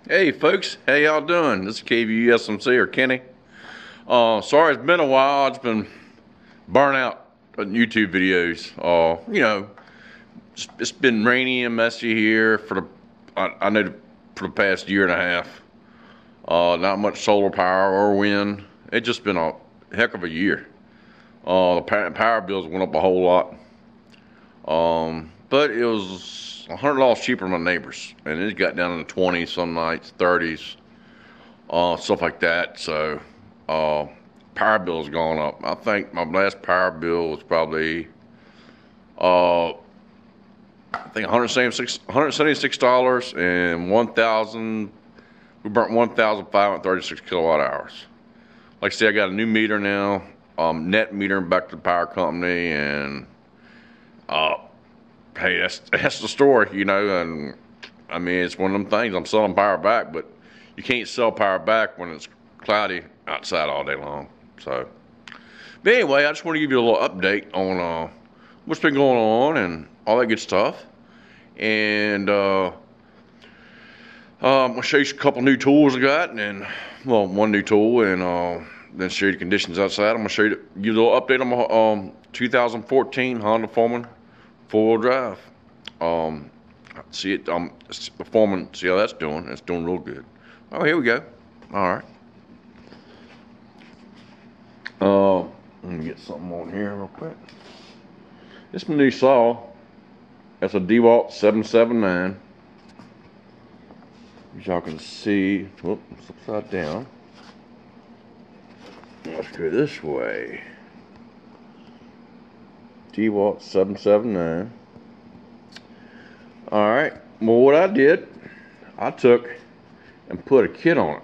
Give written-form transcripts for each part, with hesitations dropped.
Hey folks, how y'all doing? This is KVUSMC or Kenny. Sorry it's been a while. It's been burnt out on YouTube videos. It's been rainy and messy here for I know for the past year and a half. Not much solar power or wind. It's just been a heck of a year. The power bills went up a whole lot. But it was $100 cheaper than my neighbors, and it got down in the 20s some nights, 30s, stuff like that. So power bill's gone up. I think my last power bill was probably I think $176 and we burnt 1,536 kilowatt hours. Like I said, I got a new meter now, net meter back to the power company, and hey, that's the story, you know. And I mean, it's one of them things. I'm selling power back, but you can't sell power back when it's cloudy outside all day long. So, but anyway, I just want to give you a little update on what's been going on and all that good stuff. And I'm gonna show you a couple new tools I got, and well, one new tool, and then show you the conditions outside. I'm gonna show you, give you a little update on my 2014 Honda Foreman 4-wheel drive. See it, the Foreman, see how that's doing. It's doing real good. Oh, here we go. All right. Let me get something on here real quick. This is my new saw. That's a Dewalt 779. As y'all can see, whoop, it's upside down. Let's go this way. Dewalt 779. Alright, well, what I did, I took and put a kit on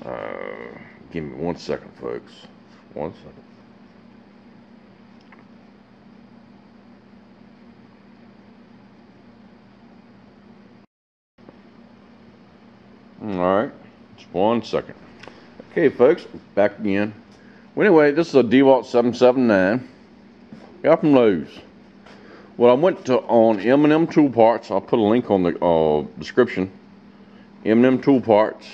it. Give me 1 second, folks. 1 second. Alright, just 1 second. Okay, folks, back again. Well, anyway, this is a Dewalt 779. Got from Lowe's. Well, I went to on M&M Tool Parts. I'll put a link on the description. M&M Tool Parts,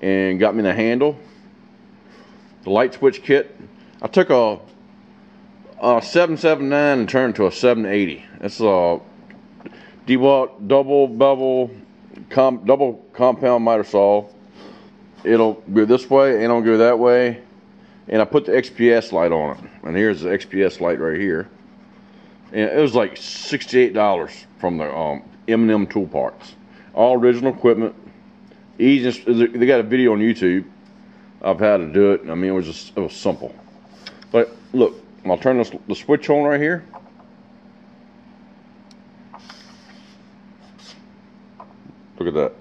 and got me the handle, the light switch kit. I took a 779 and turned it to a 780. It's a Dewalt double compound miter saw. It'll go this way and it'll go that way. And I put the XPS light on it. And here's the XPS light right here. And it was like $68 from the M&M Tool Parts. All original equipment. Easy. They got a video on YouTube of how to do it. I mean, it was simple. But look, I'll turn the switch on right here. Look at that.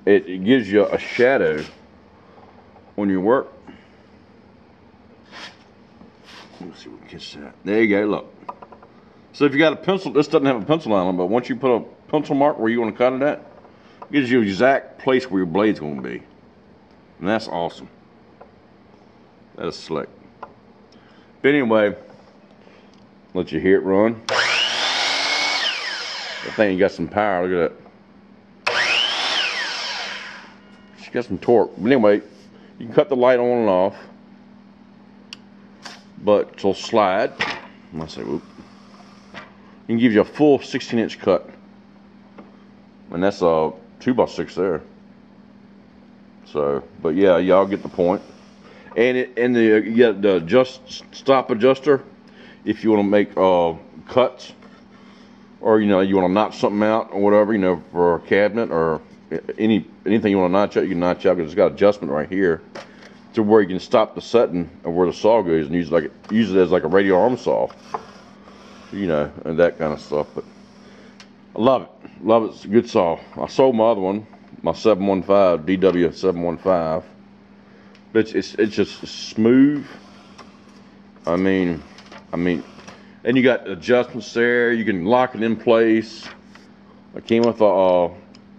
It gives you a shadow on your work. Let's see if we can catch that. There you go, look. So if you got a pencil, this doesn't have a pencil line on it, but once you put a pencil mark where you want to cut it at, it gives you the exact place where your blade's going to be. And that's awesome. That is slick. But anyway, let you hear it run. I think you got some power, look at that. She got some torque. But anyway, you can cut the light on and off, but it'll slide. I say, whoop. It can give you a full 16-inch cut, and that's a 2x6 there. So, but yeah, y'all get the point. And you got the stop adjuster if you want to make cuts, or you want to notch something out or whatever, for a cabinet or anything you want to notch out, you can notch out, because it's got adjustment right here to where you can stop the setting of where the saw goes and use it as like a radial arm saw, and that kind of stuff. But I love it. It's a good saw. I sold my other one, my 715 DWS779, but it's just smooth. I mean, and you got adjustments there. You can lock it in place. It came with a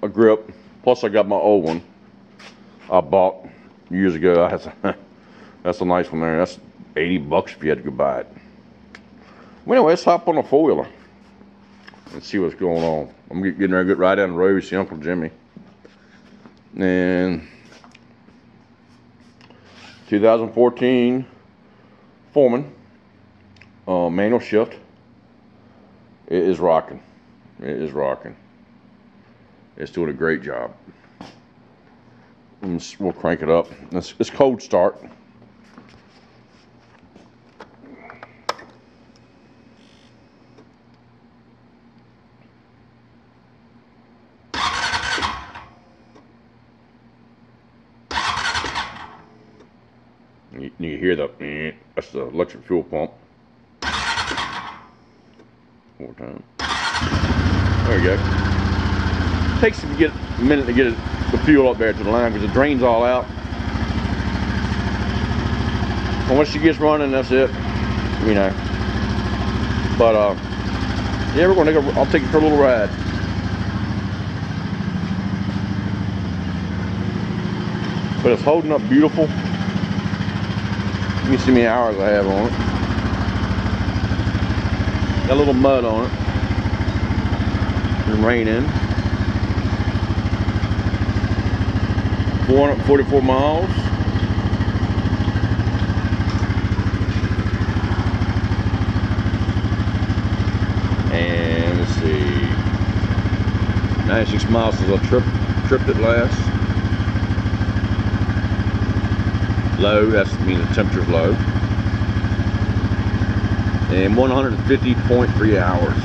grip. Plus, I got my old one I bought years ago. That's a nice one there. That's $80 if you had to go buy it. Well, anyway, let's hop on a four-wheeler. and see what's going on. I'm getting ready to get right down the road, see Uncle Jimmy. And 2014 Foreman manual shift. It is rocking. It is rocking. It's doing a great job. And we'll crank it up. It's cold start. You hear the, that's the electric fuel pump. More time. There you go. Takes a minute to get the fuel up there to the line because the drain's all out. And once she gets running, that's it. You know. But yeah, we're gonna I'll take you for a little ride. But it's holding up beautiful. You can see how many hours I have on it. Got a little mud on it. Been raining. 444 miles. And let's see. 96 miles since I tripped it last. Low, that's means the temperature's low. And 150.3 hours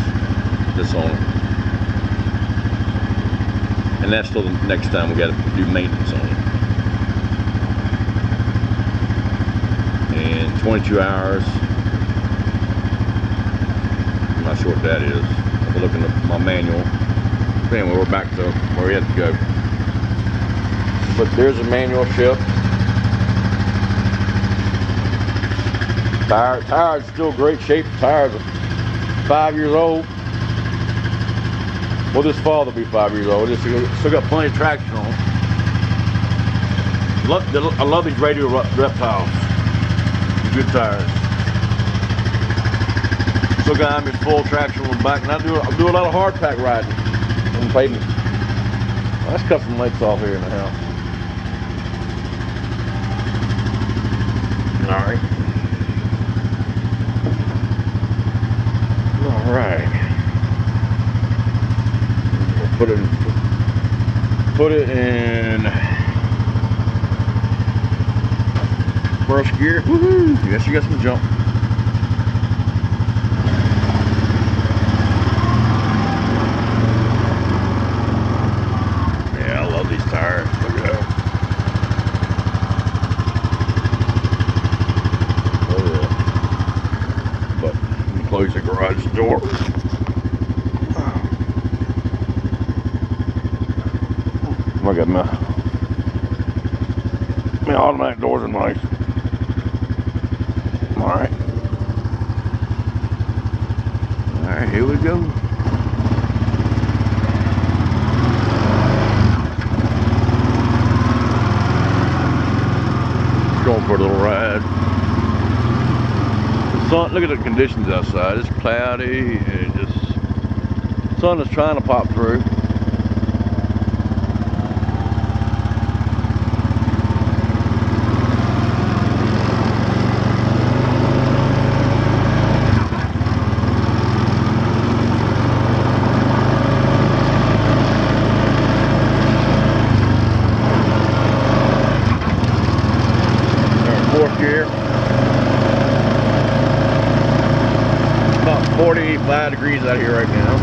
that's on it. And that's till the next time we got to do maintenance on it. And 22 hours. I'm not sure what that is. I'm looking at my manual. Anyway, we're back to where we had to go. But there's a manual shift. Tires still great shape. Tires are 5 years old. Well, this fall they'll be 5 years old. It's still got plenty of traction on them. I love these radial reptiles. Good tires. Still got them in full traction on the back, and I do a lot of hard pack riding on pavement. Well, let's cut some lights off here in the house. All right. All right. We'll put it in first gear. Woohoo! Yes, you got some jump. Yeah, I love these tires. Look at that. Oh yeah. But let me close the garage door. I got my automatic doors are nice. Alright, here we go. Going for a little ride. The sun, look at the conditions outside. It's cloudy and just the sun is trying to pop through. Fourth gear. About 45 degrees out here right now,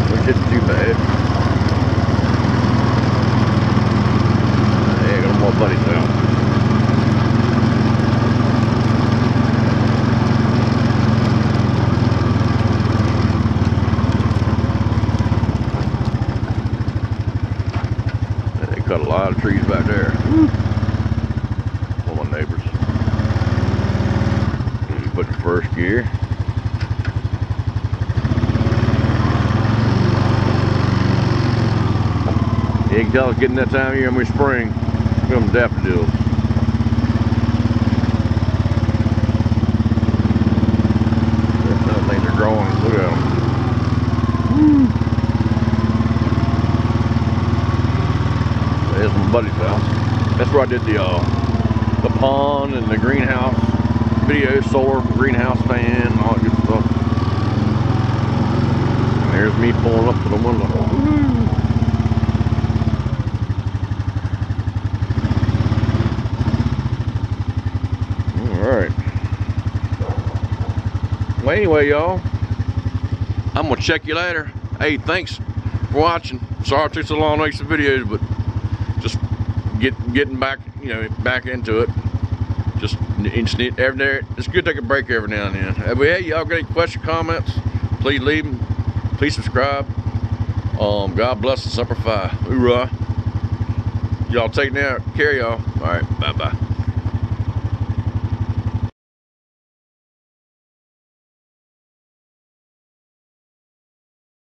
which isn't too bad. Hey, got more buddies now. They cut a lot of trees back there. Woo. Neighbors. Put in first gear. You can tell it's getting that time of year in the spring. Come daffodils. Things are growing. Look at them. That's where I did the pond and the greenhouse video, solar greenhouse fan, and all that good stuff. And there's me pulling up to the window. Alright. Well, anyway, y'all, I'm gonna check you later. Hey, thanks for watching. Sorry it took so long to make some videos, but just getting back, you know, back into it. Just it's good to take a break every now and then. But hey, y'all got any questions, comments? Please leave them. Please subscribe. God bless the Semper Fi. Hoorah. Y'all take care, y'all. All right, bye bye.